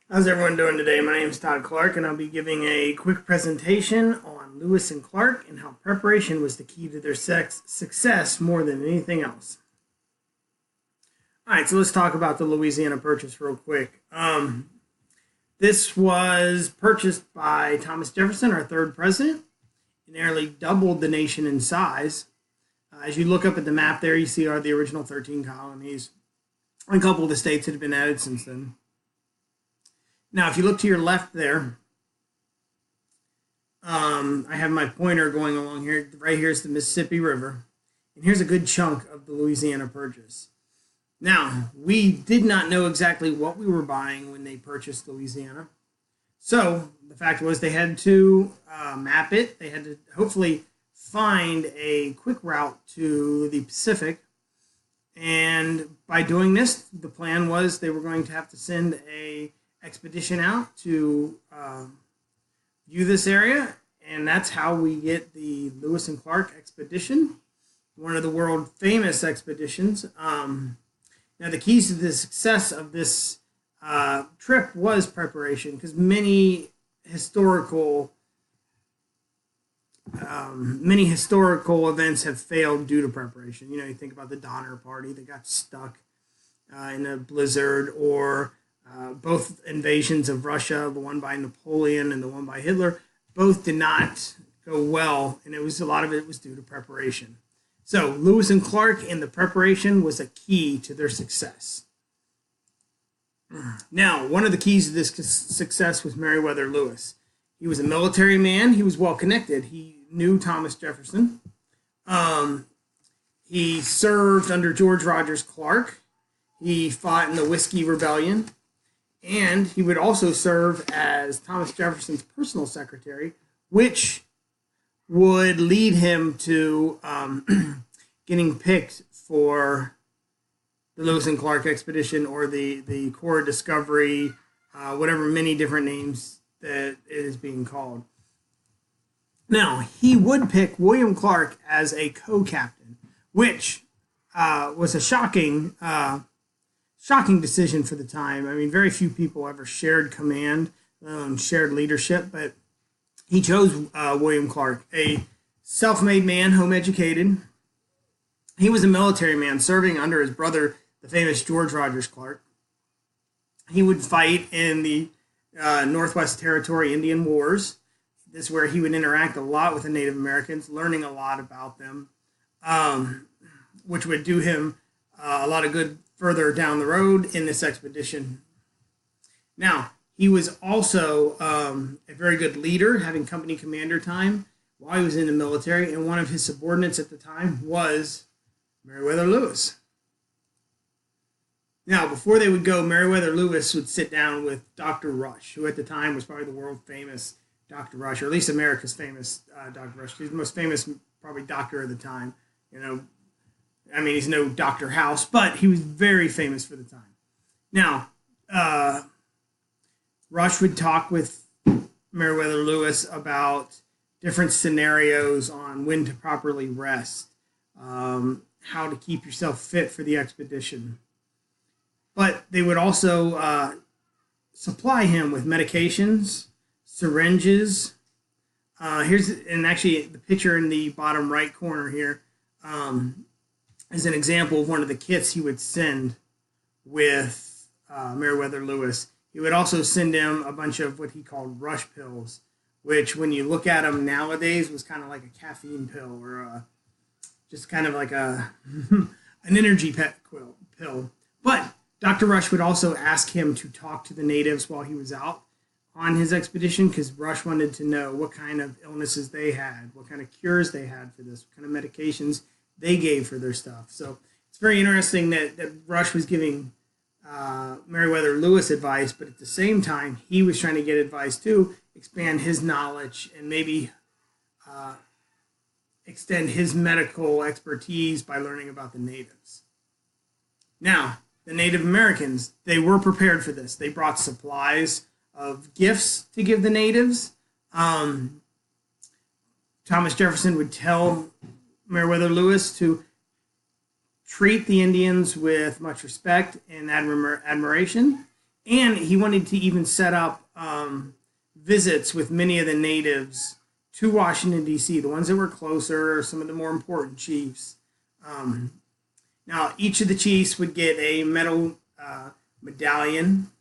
How's everyone doing today? My name is Todd Clark, and I'll be giving a quick presentation on Lewis and Clark and how preparation was the key to their success more than anything else. All right, so let's talk about the Louisiana Purchase real quick. This was purchased by Thomas Jefferson, our third president. It nearly doubled the nation in size. As you look up at the map there, you see are the original 13 colonies, and a couple of the states that have been added since then. Now, if you look to your left there, I have my pointer going along here. Right here is the Mississippi River. And here's a good chunk of the Louisiana Purchase. Now, we did not know exactly what we were buying when they purchased Louisiana. So the fact was they had to map it. They had to hopefully find a quick route to the Pacific. And by doing this, the plan was they were going to have to send a expedition out to view this area, and that's how we get the Lewis and Clark expedition, one of the world famous expeditions. Now, the keys to the success of this trip was preparation, because many historical events have failed due to preparation. You know, you think about the Donner Party that got stuck in a blizzard, or both invasions of Russia, the one by Napoleon and the one by Hitler, both did not go well, and a lot of it was due to preparation. So Lewis and Clark and the preparation was a key to their success. Now, one of the keys to this success was Meriwether Lewis. He was a military man. He was well connected. He knew Thomas Jefferson. He served under George Rogers Clark. He fought in the Whiskey Rebellion. And he would also serve as Thomas Jefferson's personal secretary, which would lead him to getting picked for the Lewis and Clark expedition, or the Corps of Discovery, whatever many different names that it is being called. Now, he would pick William Clark as a co-captain, which was a shocking decision for the time. I mean, very few people ever shared command, shared leadership, but he chose William Clark, a self-made man, home-educated. He was a military man serving under his brother, the famous George Rogers Clark. He would fight in the Northwest Territory Indian Wars. This is where he would interact a lot with the Native Americans, learning a lot about them, which would do him a lot of good further down the road in this expedition. Now, he was also a very good leader, having company commander time while he was in the military, and one of his subordinates at the time was Meriwether Lewis. Now, before they would go, Meriwether Lewis would sit down with Dr. Rush, who at the time was probably the world famous Dr. Rush, or at least America's famous Dr. Rush. He's the most famous, probably, doctor of the time. You know, I mean, he's no Dr. House, but he was very famous for the time. Now, Rush would talk with Meriwether Lewis about different scenarios on when to properly rest, how to keep yourself fit for the expedition. But they would also supply him with medications, syringes. And actually the picture in the bottom right corner here is an example of one of the kits he would send with Meriwether Lewis. He would also send him a bunch of what he called rush pills, which when you look at them nowadays was kind of like a caffeine pill, or just kind of like an energy pill. But Dr. Rush would also ask him to talk to the natives while he was out on his expedition, because Rush wanted to know what kind of illnesses they had, what kind of cures they had for this, what kind of medications they gave for their stuff. So it's very interesting that Rush was giving Meriwether Lewis advice, but at the same time, he was trying to get advice to expand his knowledge and maybe extend his medical expertise by learning about the natives. Now, the Native Americans, they were prepared for this. They brought supplies of gifts to give the natives. Thomas Jefferson would tell Meriwether Lewis to treat the Indians with much respect and admiration, And he wanted to even set up visits with many of the natives to Washington, D.C., the ones that were closer, some of the more important chiefs. Now, each of the chiefs would get a metal medallion.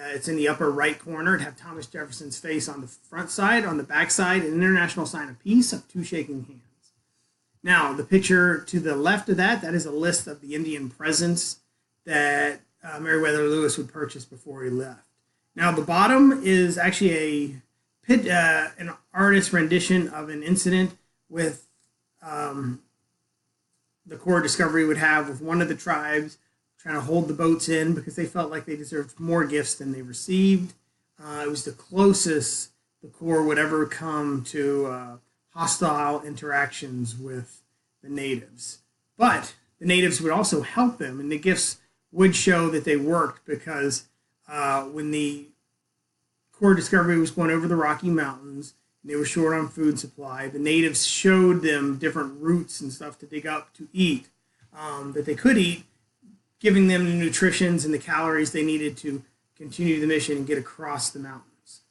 It's in the upper right corner. It'd have Thomas Jefferson's face on the front side. On the back side, an international sign of peace of two shaking hands. Now, the picture to the left of that is a list of the Indian presents that Meriwether Lewis would purchase before he left. Now, the bottom is actually an artist's rendition of an incident with the Corps of Discovery would have with one of the tribes trying to hold the boats in because they felt like they deserved more gifts than they received. It was the closest the Corps would ever come to hostile interactions with the natives. But the natives would also help them, and the gifts would show that they worked because when the Corps of Discovery was going over the Rocky Mountains and they were short on food supply, the natives showed them different roots and stuff to dig up to eat that they could eat, giving them the nutritions and the calories they needed to continue the mission and get across the mountains.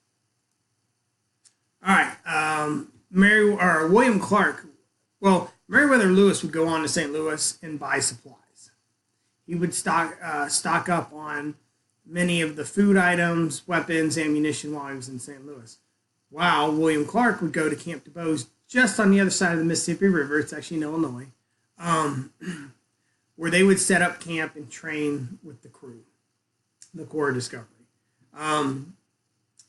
All right, William Clark. Well, Meriwether Lewis would go on to St. Louis and buy supplies. He would stock up on many of the food items, weapons, ammunition while he was in St. Louis. While William Clark would go to Camp DuBose just on the other side of the Mississippi River. It's actually in Illinois. Where they would set up camp and train with the crew, the Corps of Discovery.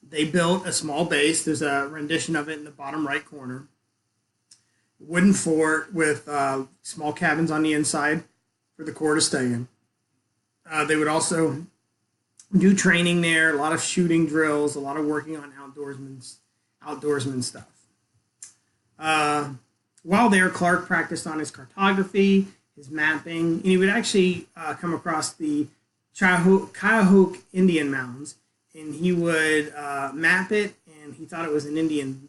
They built a small base. There's a rendition of it in the bottom right corner. Wooden fort with small cabins on the inside for the Corps to stay in. They would also do training there, a lot of shooting drills, a lot of working on outdoorsman stuff. While there, Clark practiced on his cartography, his mapping, and he would actually come across the Cuyahoga Indian Mountains, and he would map it, and he thought it was an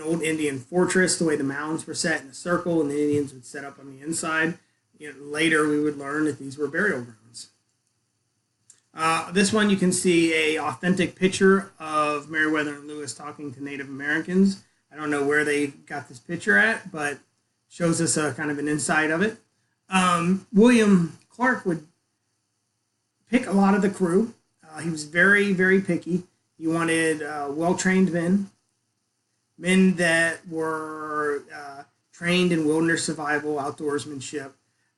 old Indian fortress, the way the mountains were set in a circle, and the Indians would set up on the inside. Later, we would learn that these were burial grounds. This one, you can see a authentic picture of Meriwether and Lewis talking to Native Americans. I don't know where they got this picture at, but shows us a kind of an insight of it. William Clark would pick a lot of the crew. He was very, very picky. He wanted well-trained men that were trained in wilderness survival, outdoorsmanship,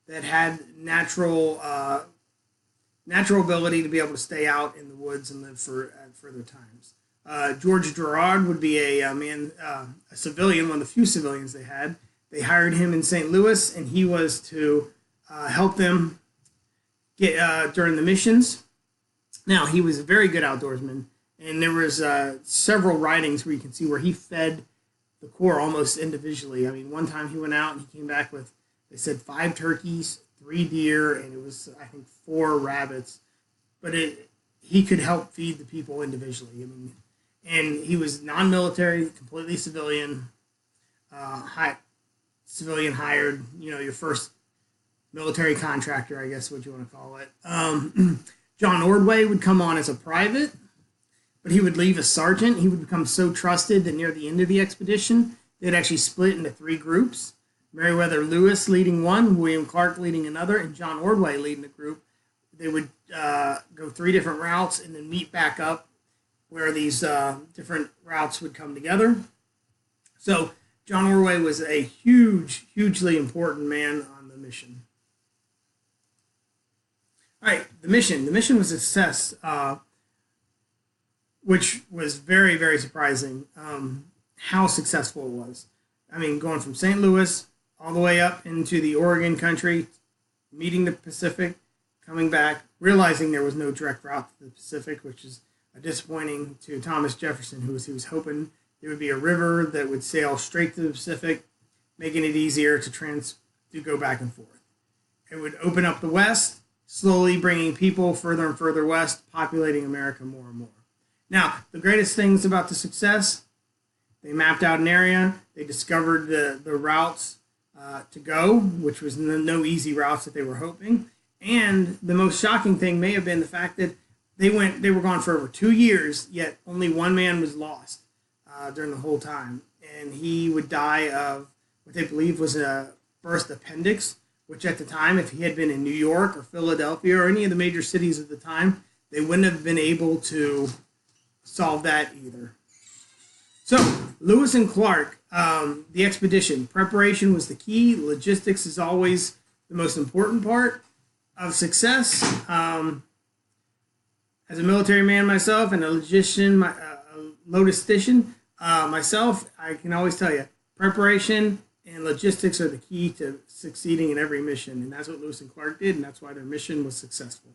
that had natural ability to be able to stay out in the woods and live for further times. George Gerard would be a civilian, one of the few civilians they had. They hired him in St. Louis, and he was to help them get during the missions. Now, he was a very good outdoorsman, and there was several writings where you can see where he fed the Corps almost individually. I mean, one time he went out and he came back with, they said 5 turkeys, 3 deer, and it was, I think, 4 rabbits. But he could help feed the people individually. I mean, and he was non-military, completely civilian, civilian hired, your first military contractor, I guess what you want to call it. John Ordway would come on as a private, but he would leave as sergeant. He would become so trusted that near the end of the expedition, they'd actually split into 3 groups. Meriwether Lewis leading one, William Clark leading another, and John Ordway leading the group. They would go 3 different routes and then meet back up where these different routes would come together. So John Ordway was a hugely important man on the mission. All right, the mission. The mission was a success, which was very, very surprising how successful it was. I mean, going from St. Louis all the way up into the Oregon country, meeting the Pacific, coming back, realizing there was no direct route to the Pacific, which is disappointing to Thomas Jefferson, he was hoping there would be a river that would sail straight to the Pacific, making it easier to go back and forth. It would open up the West, slowly bringing people further and further west, populating America more and more. Now, the greatest things about the success, they mapped out an area, they discovered the routes to go, which was no easy routes that they were hoping, and the most shocking thing may have been the fact that They were gone for over 2 years, yet only one man was lost during the whole time. And he would die of what they believe was a burst appendix, which at the time, if he had been in New York or Philadelphia or any of the major cities at the time, they wouldn't have been able to solve that either. So, Lewis and Clark, the expedition. Preparation was the key. Logistics is always the most important part of success. As a military man myself and a logistician, myself, I can always tell you, preparation and logistics are the key to succeeding in every mission. And that's what Lewis and Clark did, and that's why their mission was successful.